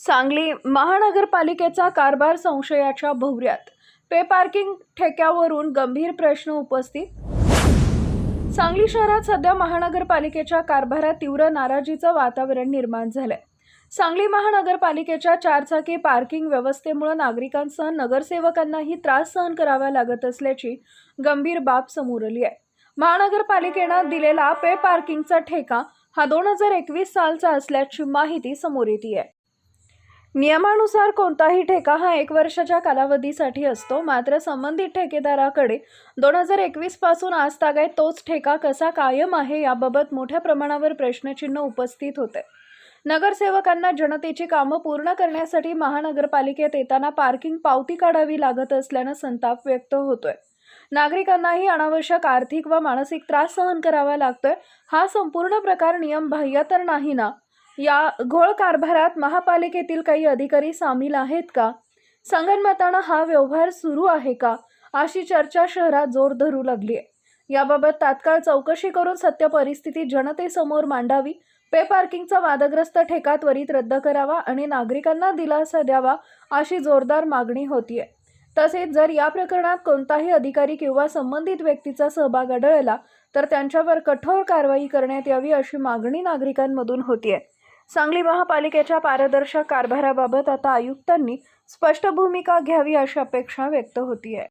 सांगली महानगरपालिकेचा कारभार संशयाच्या भोवऱ्यात, पे पार्किंग ठेक्यावरून गंभीर प्रश्न उपस्थित. सांगली शहरात सध्या महानगरपालिकेच्या कारभारात तीव्र नाराजीचं वातावरण निर्माण झालंय. सांगली महानगरपालिकेच्या चारचाकी पार्किंग व्यवस्थेमुळे नागरिकांसह नगरसेवकांनाही त्रास सहन करावा लागत असल्याची गंभीर बाब समोर आली आहे. महानगरपालिकेनं दिलेला पे पार्किंगचा ठेका हा 2021 सालचा असल्याची माहिती समोर येते आहे. नियमानुसार कोणताही ठेका हा 1 वर्षाच्या कालावधीसाठी असतो. मात्र संबंधित ठेकेदाराकडे 2021 पासून आजतागायत तोच ठेका कसा कायम आहे याबाबत मोठ्या प्रमाणावर प्रश्नचिन्ह उपस्थित होते. नगरसेवकांना जनतेची कामं पूर्ण करण्यासाठी महानगरपालिकेत येताना पार्किंग पावती काढावी लागत असल्यानं संताप व्यक्त होतोय. नागरिकांनाही अनावश्यक आर्थिक व मानसिक त्रास सहन करावा लागतोय. हा संपूर्ण प्रकार नियमबाह्य तर नाही ना? या घोळ कारभारात महापालिकेतील काही अधिकारी सामील आहेत का? संगनमतानं हा व्यवहार सुरू आहे का? अशी चर्चा शहरात जोर धरू लागली आहे. याबाबत तात्काळ चौकशी करून सत्य परिस्थिती जनतेसमोर मांडावी. पे पार्किंगचा वादग्रस्त ठेका त्वरित रद्द करावा आणि नागरिकांना दिलासा द्यावा अशी जोरदार मागणी होतीये. तसेच जर या प्रकरणात कोणताही अधिकारी किंवा संबंधित व्यक्तीचा सहभाग आढळला तर त्यांच्यावर कठोर कारवाई करण्यात यावी अशी मागणी नागरिकांमधून होतीये. सांगली महापालिकेच्या पारदर्शक कारभाराबाबत आता आयुक्तांनी स्पष्ट भूमिका घ्यावी अशी अपेक्षा व्यक्त होतीये.